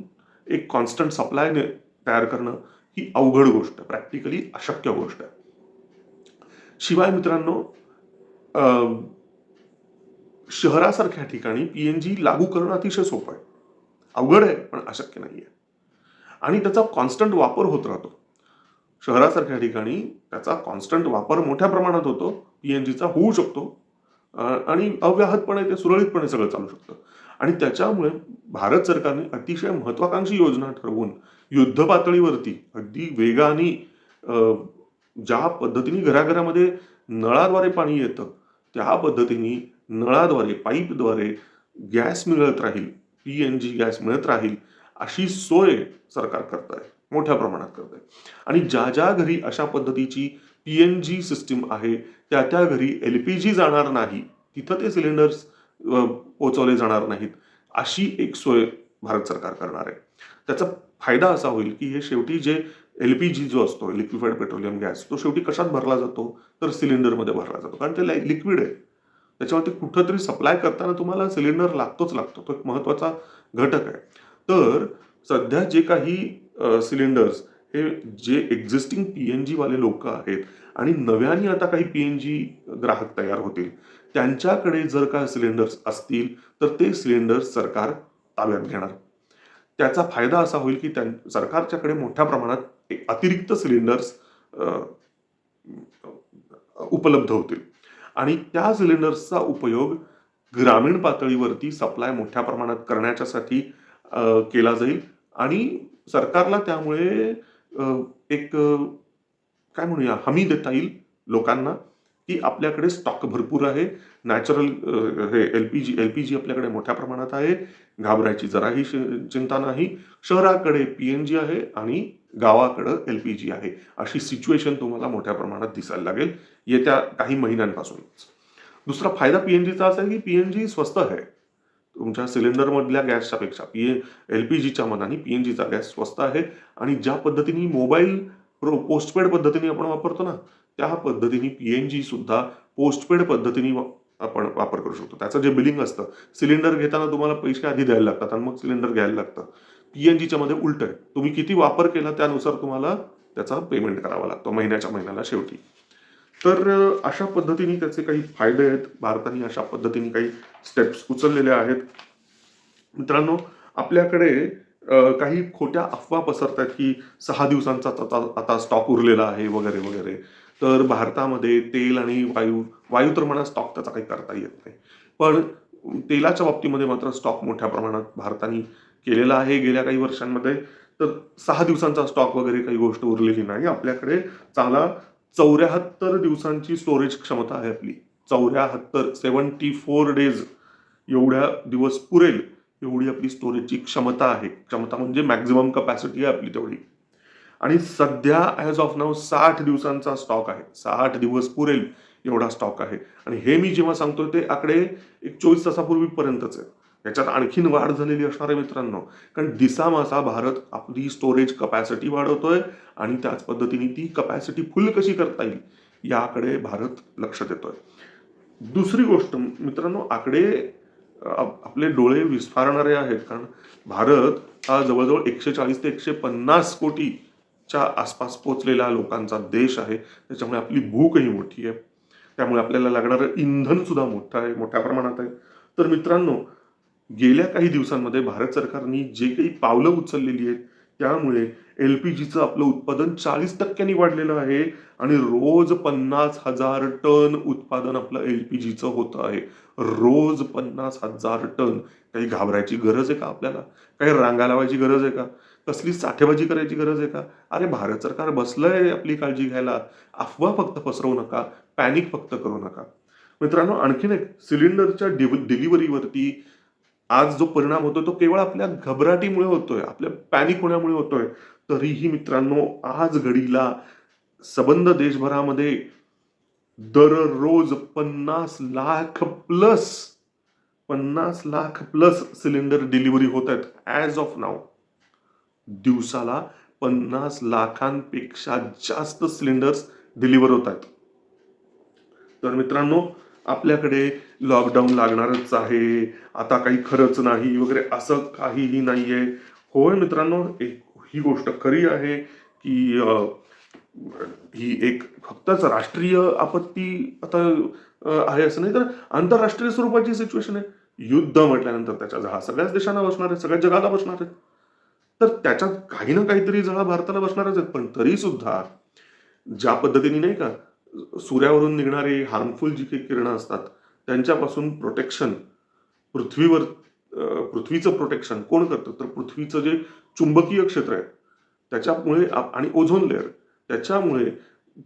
एक कॉन्स्टंट सप्लाय तयार करणं ही अवघड गोष्ट, प्रॅक्टिकली अशक्य गोष्ट आहे. शिवाय मित्रांनो, शहरासारख्या ठिकाणी PNG लागू करणं अतिशय सोपं आहे. अवघड आहे पण अशक्य नाहीये. आणि त्याचा कॉन्स्टंट वापर होत राहतो. शहरासारख्या ठिकाणी त्याचा कॉन्स्टंट वापर मोठ्या प्रमाणात होतो. PNGचा होऊ शकतो आणि अव्याहतपणे ते सुरळीतपणे सगळं चालू शकतं. आणि त्याच्यामुळे भारत सरकारने अतिशय महत्वाकांक्षी योजना ठरवून युद्ध पातळीवरती अगदी वेगाने ज्या पद्धतीने घराघरामध्ये नळाद्वारे पाणी येतं त्या पद्धतीने नळाद्वारे, पाईपद्वारे गॅस मिळत राहील, PNG गॅस मिळत राहील, अशी सोय सरकार करत आहे, मोठ्या प्रमाणात करत आहे. आणि ज्या घरी अशा पद्धतीची PNG सिस्टीम आहे त्या घरी LPG जाणार नाही, तिथं ते सिलेंडर्स पोहोचवले जाणार नाहीत, अशी एक सोय भारत सरकार करणार आहे. त्याचा फायदा असा होईल की हे शेवटी जे LPG जो असतो, लिक्विफाईड पेट्रोलियम गॅस, तो शेवटी कशात भरला जातो तर सिलेंडरमध्ये भरला जातो. कारण ते लिक्विड आहे. त्याच्यावरती कुठंतरी सप्लाय करताना तुम्हाला सिलेंडर लागतोच लागतो. तो एक महत्त्वाचा घटक आहे. तर सध्या जे काही सिलेंडर्स हे जे एक्झिस्टिंग पी-एन-जी वाले लोकं आहेत आणि नव्याने आता काही पी-एन-जी ग्राहक तयार होतील, त्यांच्याकडे जर का सिलेंडर्स असतील, तर ते सिलेंडर्स सरकार ताब्यात घेणार. त्याचा फायदा असा होईल की सरकारच्याकडे मोठ्या प्रमाणात अतिरिक्त सिलेंडर्स उपलब्ध होतील आणि त्या सिलेंडर्सचा उपयोग ग्रामीण पातळीवरती सप्लाय मोठ्या प्रमाणात करण्याच्यासाठी केला जाईल आणि सरकारला त्यामुळे एक काय म्हणूया हमी देता येईल लोकांना की आपल्याकडे स्टॉक भरपूर आहे. नॅचरल हे एल-पी-जी आपल्याकडे मोठ्या प्रमाणात आहे. घाबरायची जराही चिंता नाही. शहराकडे पी-एन-जी आहे आणि गावाकडं एल-पी-जी आहे. अशी सिच्युएशन तुम्हाला मोठ्या प्रमाणात दिसायला लागेल येत्या काही महिन्यांपासूनच. दुसरा फायदा पी-एन-जीचा असा आहे की पी-एन-जी स्वस्त आहे. तुमच्या सिलेंडरमधल्या गॅसच्या पेक्षा एल-पी-जीच्या मानाने पी-एन-जीचा गॅस स्वस्त आहे आणि ज्या पद्धतीने मोबाईल पोस्टपेड पद्धतीने आपण वापरतो ना, त्या पद्धतीने पी-एन-जी सुद्धा पोस्टपेड पद्धतीने आपण वापर करू शकतो. त्याचं जे बिलिंग असतं, सिलेंडर घेताना तुम्हाला पैसे आधी द्यायला लागतात आणि मग सिलेंडर घ्यायला लागतं. पी-एन-जीच्या मध्ये उलट आहे. तुम्ही किती वापर केला त्यानुसार तुम्हाला त्याचा पेमेंट करावा लागतो महिन्याच्या महिन्याला शेवटी. तर अशा पद्धतीने त्याचे काही फायदे आहेत. भारताने अशा पद्धतीने काही स्टेप्स उचललेल्या आहेत. मित्रांनो, आपल्याकडे काही खोट्या अफवा पसरतात की 6 दिवसांचा आता स्टॉक उरलेला आहे वगैरे वगैरे. तर भारतामध्ये तेल आणि वायू तर म्हणा स्टॉक त्याचा काही करता येत नाही. पण तेलाच्या बाबतीमध्ये मात्र स्टॉक मोठ्या प्रमाणात भारताने केलेला आहे गेल्या काही वर्षांमध्ये. तर 6 दिवसांचा स्टॉक वगैरे काही गोष्ट उरलेली नाही. आपल्याकडे चांगला 74 दिवसांची स्टोरेज क्षमता आहे आपली. 74 डेज एवढ्या दिवस पुरेल एवढी आपली स्टोरेजची क्षमता आहे. क्षमता म्हणजे मॅक्झिमम कपॅसिटी आहे आपली तेवढी. आणि सध्या ॲज ऑफ नाऊ 60 दिवसांचा स्टॉक आहे. 60 दिवस पुरेल एवढा स्टॉक आहे. आणि हे मी जेव्हा सांगतोय ते आकडे एक 24 तासापूर्वीपर्यंतच आहे. याच्यात आणखीन वाढ झालेली असणार आहे मित्रांनो. कारण दिसामासा भारत आपली स्टोरेज कपॅसिटी वाढवतोय आणि त्याच पद्धतीने ती कपॅसिटी फुल कशी करता येईल याकडे भारत लक्ष देतोय. दुसरी गोष्ट मित्रांनो, आकडे आपले डोळे विस्फारणारे आहेत. कारण भारत हा जवळजवळ 140 ते 150 कोटीच्या आसपास पोहोचलेला लोकांचा देश आहे. त्याच्यामुळे आपली भूकही मोठी आहे. त्यामुळे आपल्याला लागणारं इंधन सुद्धा मोठं आहे, मोठ्या प्रमाणात आहे. तर मित्रांनो, गेल्या काही दिवसांमध्ये भारत सरकारने जे काही पावलं उचललेली आहेत त्यामुळे एल-पी-जीचं आपलं उत्पादन 40% वाढलेलं आहे आणि रोज 50,000 टन उत्पादन आपलं एल-पी-जीचं होतं आहे. रोज 50,000 टन. काही घाबरायची गरज आहे का आपल्याला? काही रांगा लावायची गरज आहे का? कसली साठेबाजी करायची गरज आहे का? अरे भारत सरकार बसलंय आपली काळजी घ्यायला. अफवा फक्त पसरवू नका, पॅनिक फक्त करू नका. मित्रांनो, आणखीन एक सिलेंडरच्या डिलिव्हरीवरती आज जो परिणाम होतोय तो केवळ आपल्या घबराटीमुळे होतोय, आपल्या पॅनिक होण्यामुळे होतोय. तरीही मित्रांनो, आज घडीला सबंध देशभरामध्ये दररोज 50 लाख प्लस सिलेंडर डिलिव्हरी होत आहेत ॲज ऑफ नाऊ. दिवसाला 50 लाखांपेक्षा जास्त सिलेंडर्स डिलिव्हर होत आहेत. तर मित्रांनो, आपल्याकडे लॉकडाऊन लागणारच आहे, आता काही खरंच नाही वगैरे असं काहीही नाहीये. होय मित्रांनो, ही गोष्ट खरी आहे की ही एक फक्तच राष्ट्रीय आपत्ती आता आहे असं नाही, तर आंतरराष्ट्रीय स्वरूपाची सिच्युएशन आहे. युद्ध म्हटल्यानंतर त्याच्या झळा सगळ्याच देशांना बसणार आहेत, सगळ्या जगाला बसणार आहेत. तर त्याच्यात काही ना काहीतरी झळा भारताला बसणारच आहेत. पण तरी सुद्धा ज्या पद्धतीने नाही का सूर्यावरून निघणारी हार्मफुल जी काही किरणं असतात त्यांच्यापासून प्रोटेक्शन पृथ्वीवर पृथ्वीचं प्रोटेक्शन कोण करतं? तर पृथ्वीचं जे चुंबकीय क्षेत्र आहे त्याच्यामुळे आणि ओझोन लेअर त्याच्यामुळे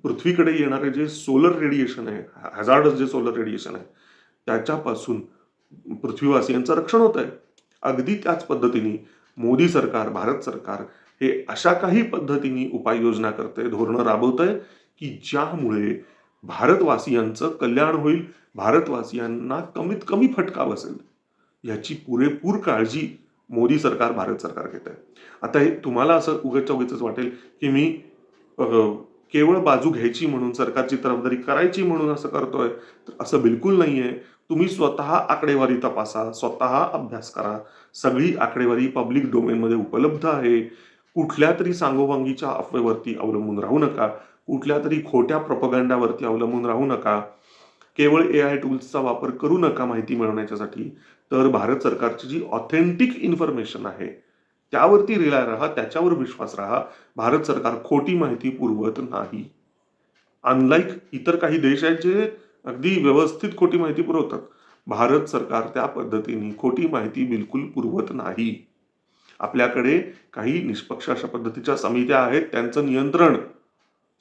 पृथ्वीकडे येणारे जे सोलर रेडिएशन आहे, हॅझार्डस जे सोलर रेडिएशन आहे त्याच्यापासून पृथ्वीवासियांचं रक्षण होत आहे. अगदी त्याच पद्धतीने मोदी सरकार, भारत सरकार हे अशा काही पद्धतीने उपाययोजना करते, धोरणं राबवतंय की ज्यामुळे भारतवासियांचं कल्याण होईल, भारतवासियांना कमीत कमी फटका बसेल याची पुरेपूर काळजी मोदी सरकार, भारत सरकार घेत आहे. आता हे तुम्हाला असं उगाच वाटेल की मी केवळ बाजू घ्यायची म्हणून, सरकारची तरफदारी करायची म्हणून असं करतोय, तर असं बिलकुल नाहीये. तुम्ही स्वतः आकडेवारी तपासा, स्वतः अभ्यास करा. सगळी आकडेवारी पब्लिक डोमेनमध्ये उपलब्ध आहे. कुठल्या तरी सांगोपांगीच्या अफवेवरती अवलंबून राहू नका. कुठल्या तरी खोट्या प्रोपगंडावरती अवलंबून राहू नका. केवळ AI टूल्सचा वापर करू नका माहिती मिळवण्याच्यासाठी. तर भारत सरकारची जी ऑथेंटिक इन्फॉर्मेशन आहे, त्यावरती रिलाय राहा, त्याच्यावर विश्वास राहा. भारत सरकार खोटी माहिती पुरवत नाही. अनलाईक इतर काही देश आहेत जे अगदी व्यवस्थित खोटी माहिती पुरवतात. भारत सरकार त्या पद्धतीने खोटी माहिती बिलकुल पुरवत नाही. आपल्याकडे काही निष्पक्ष अशा पद्धतीच्या समित्या आहेत, त्यांचं नियंत्रण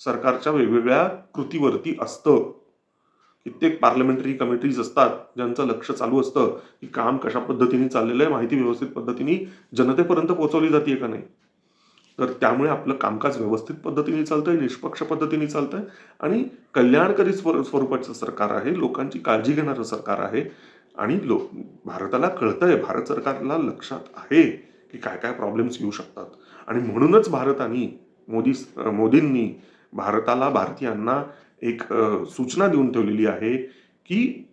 सरकारच्या वेगवेगळ्या कृतीवरती असतं. कित्येक पार्लमेंटरी कमिटीज असतात, ज्यांचं लक्ष चालू असतं की काम कशा पद्धतीने चाललेलं आहे, माहिती व्यवस्थित पद्धतीने जनतेपर्यंत पोहोचवली जाते का नाही. तर त्यामुळे आपलं कामकाज व्यवस्थित पद्धतीने चालतंय, निष्पक्ष पद्धतीने चालतंय आणि कल्याणकारी स्वरूपाचं सरकार आहे, लोकांची काळजी घेणारं सरकार आहे. आणि भारताला कळतंय, भारत सरकारला लक्षात आहे की काय काय प्रॉब्लेम्स येऊ शकतात. आणि म्हणूनच भारताने मोदींनी भारताला, भारतीयांना एक सूचना देऊन ठेवलेली आहे की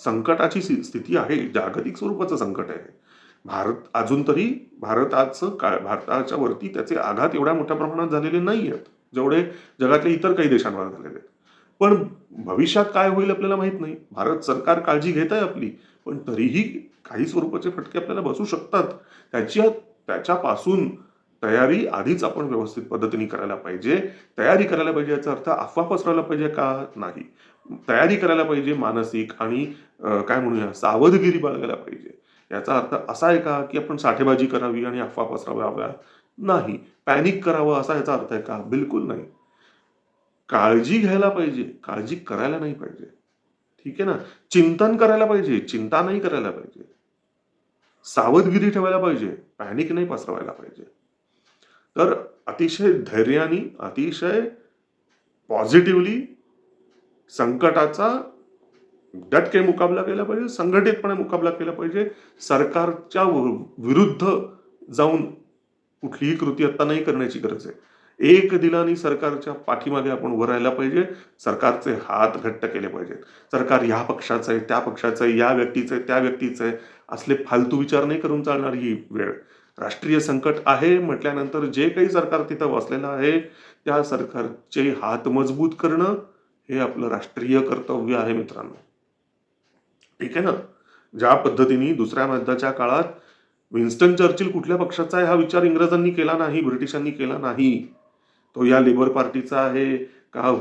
संकटाची स्थिती आहे, जागतिक स्वरूपाचं संकट आहे. भारत अजून तरी भारताच्या वरती त्याचे आघात एवढ्या मोठ्या प्रमाणात झालेले नाही आहेत, जेवढे जगातल्या इतर काही देशांवर झालेले आहेत. पण भविष्यात काय होईल आपल्याला माहित नाही. भारत सरकार काळजी घेत आहे आपली, पण तरीही काही स्वरूपाचे फटके आपल्याला बसू शकतात. त्याच्यापासून तयारी आधीच आपण व्यवस्थित पद्धतीने करायला पाहिजे. तयारी करायला पाहिजे याचा अर्थ अफवा पसरवायला पाहिजे का? नाही. तयारी करायला पाहिजे मानसिक आणि काय म्हणूया सावधगिरी बाळगायला पाहिजे. याचा अर्थ असा आहे का की आपण साठेबाजी करावी आणि अफवा पसरवाव्या? नाही. पॅनिक करावं असा याचा अर्थ आहे का? बिलकुल नाही. काळजी घ्यायला पाहिजे, काळजी करायला नाही पाहिजे. ठीक आहे ना. चिंतन करायला पाहिजे, चिंता नाही करायला पाहिजे. सावधगिरी ठेवायला पाहिजे, पॅनिक नाही पसरवायला पाहिजे. तर अतिशय धैर्याने, अतिशय पॉझिटिव्हली संकटाचा डटके मुकाबला केला पाहिजे, संघटितपणे मुकाबला केला पाहिजे. सरकारच्या विरुद्ध जाऊन कुठलीही कृती आता नाही करण्याची गरज आहे. एक दिलाने सरकारच्या पाठीमागे आपण उभं राहायला पाहिजे. सरकारचे हात घट्ट केले पाहिजेत. सरकार ह्या पक्षाचं आहे, त्या पक्षाचं आहे, या व्यक्तीचं आहे, त्या व्यक्तीचं आहे, असले फालतू विचार नाही करून चालणार ही वेळ. राष्ट्रीय संकट आहे म्हटल्यानंतर जे काही सरकार तिथं बसलेलं आहे, त्या सरकारचे हात मजबूत करणं हे आपलं राष्ट्रीय कर्तव्य आहे मित्रांनो. ठीक आहे ना. ज्या पद्धतीने दुसऱ्या महायुद्धाच्या काळात विन्स्टन चर्चिल कुठल्या पक्षाचा आहे हा विचार इंग्रजांनी केला नाही, ब्रिटिशांनी केला नाही. तो या लेबर पार्टीचा आहे का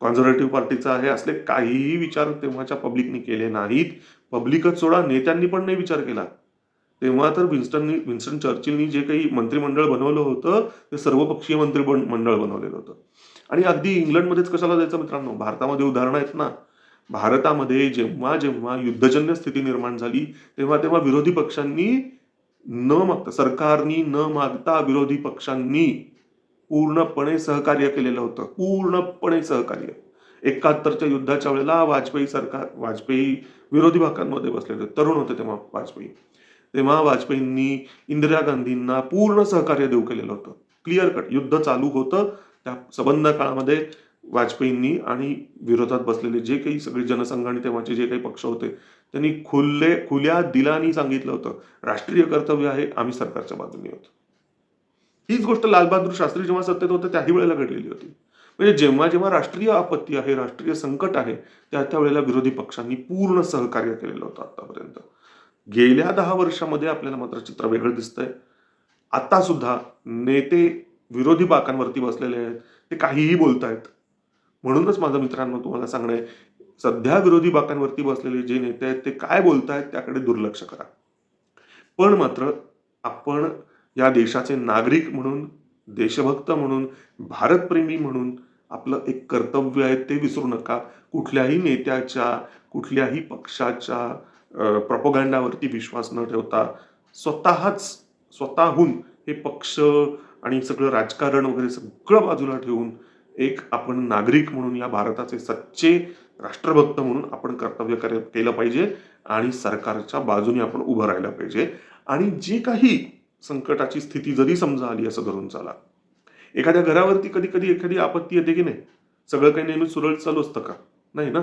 कॉन्झर्वेटिव्ह पार्टीचा आहे, असले काहीही विचार तेव्हाच्या पब्लिकनी केले नाहीत. पब्लिकच सोडा, नेत्यांनी पण नाही विचार केला. तेव्हा तर विन्स्टन चर्चिलनी जे काही मंत्रिमंडळ बनवलं होतं ते सर्वपक्षीय मंत्रिमंडळ बनवलेलं होतं. आणि अगदी इंग्लंडमध्येच कशाला जायचं मित्रांनो, भारतामध्ये उदाहरणं आहेत ना. भारतामध्ये जेव्हा जेव्हा युद्धजन्य स्थिती निर्माण झाली तेव्हा तेव्हा विरोधी पक्षांनी न मागता, सरकारनी न मागता विरोधी पक्षांनी पूर्णपणे सहकार्य केलेलं होतं. पूर्णपणे सहकार्य. 71च्या युद्धाच्या वेळेला वाजपेयी विरोधी भागांमध्ये बसलेले, तरुण होते तेव्हा वाजपेयी. तेव्हा वाजपेयींनी इंदिरा गांधींना पूर्ण सहकार्य देऊ केलेलं होतं. क्लिअर कट युद्ध चालू होतं. त्या सबंध काळामध्ये वाजपेयींनी आणि विरोधात बसलेले जे काही सगळे जनसंघ आणि तेव्हाचे जे काही पक्ष होते त्यांनी खुल्या दिलानी सांगितलं होतं, राष्ट्रीय कर्तव्य आहे, आम्ही सरकारच्या बाजूने आहोत. हीच गोष्ट लालबहादूर शास्त्री जेव्हा सत्तेत होते त्याही वेळेला घडलेली होती. म्हणजे जेव्हा जेव्हा राष्ट्रीय आपत्ती आहे, राष्ट्रीय संकट आहे, त्या वेळेला विरोधी पक्षांनी पूर्ण सहकार्य केलेलं होतं आतापर्यंत. गेल्या 10 वर्षामध्ये आपल्याला मात्र चित्र वेगळं दिसतंय. आता सुद्धा नेते विरोधी बाकांवरती बसलेले आहेत, ते काहीही बोलतायत. म्हणूनच माझं मित्रांनो तुम्हाला सांगणं आहे, सध्या विरोधी बाकांवरती बसलेले जे नेते आहेत ते काय बोलतायत त्याकडे दुर्लक्ष करा. पण मात्र आपण या देशाचे नागरिक म्हणून, देशभक्त म्हणून, भारतप्रेमी म्हणून आपलं एक कर्तव्य आहे ते विसरू नका. कुठल्याही नेत्याच्या, कुठल्याही पक्षाच्या प्रोपगंडावरती विश्वास न ठेवता स्वतःहून हे पक्ष आणि सगळं राजकारण वगैरे सगळं बाजूला ठेवून एक आपण नागरिक म्हणून, या भारताचे सच्चे राष्ट्रभक्त म्हणून आपण कर्तव्य केलं पाहिजे आणि सरकारच्या बाजूने आपण उभं राहायला पाहिजे. आणि जे काही संकटाची स्थिती जरी समजा आली असं धरून चाला. एखाद्या घरावरती कधी कधी एखादी आपत्ती येते की नाही, सगळं काही नेहमी सुरळीत चालू असतं का? नाही ना.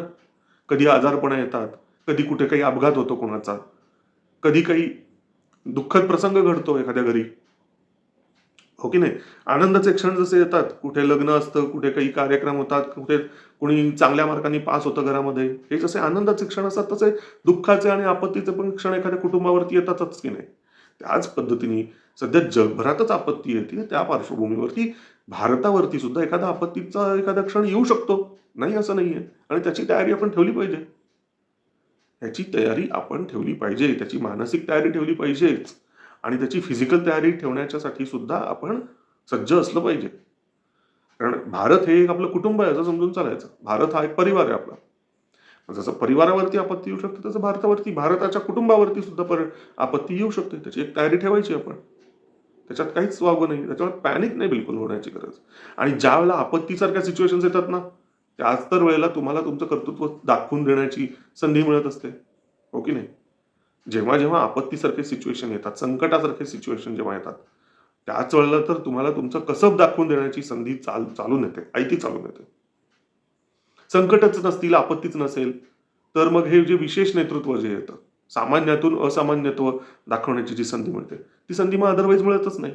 कधी आजारपणं येतात, कधी कुठे काही अपघात होतो कोणाचा, कधी काही दुःखद प्रसंग घडतो एखाद्या घरी, हो की नाही? आनंदाचे क्षण जसे येतात, कुठे लग्न असतं, कुठे काही कार्यक्रम होतात, कुठे कोणी चांगल्या मार्कांनी पास होतं घरामध्ये. हे जसे आनंदाचे क्षण असतात, तसे दुःखाचे आणि आपत्तीचे पण क्षण एखाद्या कुटुंबावरती येतातच की नाही? त्याच पद्धतीने सध्या जगभरातच आपत्ती येते. त्या पार्श्वभूमीवरती भारतावरती सुद्धा एखादा आपत्तीचा एखादा क्षण येऊ शकतो. नाही असं नाहीये. आणि त्याची तयारी आपण ठेवली पाहिजे. त्याची तयारी आपण ठेवली पाहिजे. त्याची मानसिक तयारी ठेवली पाहिजेच. आणि त्याची फिजिकल तयारी ठेवण्याच्यासाठी सुद्धा आपण सज्ज असलं पाहिजे. कारण भारत हे एक आपलं कुटुंब आहे असं समजून चालायचं. भारत हा एक परिवार आहे आपला. जसं परिवारावरती आपत्ती येऊ शकते, तसं भारतावरती, भारताच्या कुटुंबावरती सुद्धा आपत्ती येऊ शकते. त्याची एक तयारी ठेवायची आपण. त्याच्यात काहीच वावगं नाही. त्याच्यावर पॅनिक नाही बिलकुल होण्याची गरज. आणि ज्यावेळेला आपत्तीसारख्या सिच्युएशन्स येतात ना, त्याच तर वेळेला तुम्हाला तुमचं कर्तृत्व दाखवून देण्याची संधी मिळत असते. हो की नाही? जेव्हा जेव्हा आपत्तीसारखे सिच्युएशन येतात, संकटासारखे सिच्युएशन जेव्हा येतात, त्याच वेळेला तर तुम्हाला तुमचं कसब दाखवून देण्याची संधी चालून येते, आयती चालून येते. संकटच नसतील, आपत्तीच नसेल, तर मग हे जे विशेष नेतृत्व जे येतं, सामान्यातून असामान्यत्व दाखवण्याची जी संधी मिळते, ती संधी मग अदरवाईज मिळतच नाही.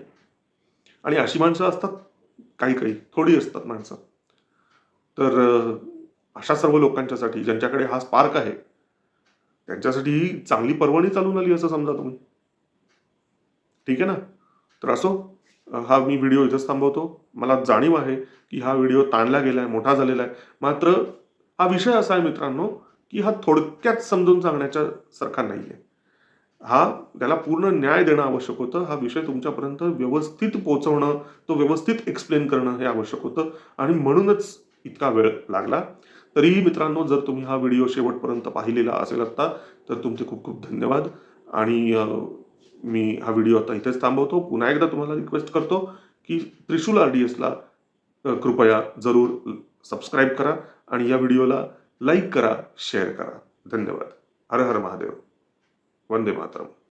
आणि अशी माणसं असतात, काही-काही, थोडी असतात माणसं. तर अशा सर्व लोकांच्यासाठी ज्यांच्याकडे हा स्पार्क आहे, त्यांच्यासाठी ही चांगली पर्वणी चालून आली असं समजा तुम्ही. ठीक आहे ना? तर असो, हा मी व्हिडिओ इथेच थांबवतो. मला जाणीव आहे, की हा व्हिडिओ ताणला गेलाय, मोठा झालेला आहे. मात्र हा विषय असा आहे मित्रांनो, की हा थोडक्यात समजून सांगण्याच्या सारखा नाहीये. त्याला पूर्ण न्याय देणं आवश्यक होतं. हा विषय तुमच्यापर्यंत व्यवस्थित पोहोचवणं, तो व्यवस्थित एक्सप्लेन करणं हे आवश्यक होतं आणि म्हणूनच इतका वेळ लागला. तरीही मित्रांनो, जर तुम्ही हा व्हिडिओ शेवटपर्यंत पाहिलेला असेल आता, तर तुमचे खूप खूप धन्यवाद. आणि मी हा व्हिडिओ आता इथेच थांबवतो. पुन्हा एकदा तुम्हाला रिक्वेस्ट करतो, की त्रिशूल RDSला कृपया जरूर सबस्क्राईब करा आणि या व्हिडिओला लाईक करा, शेअर करा. धन्यवाद. हर हर महादेव. वंदे मातरम.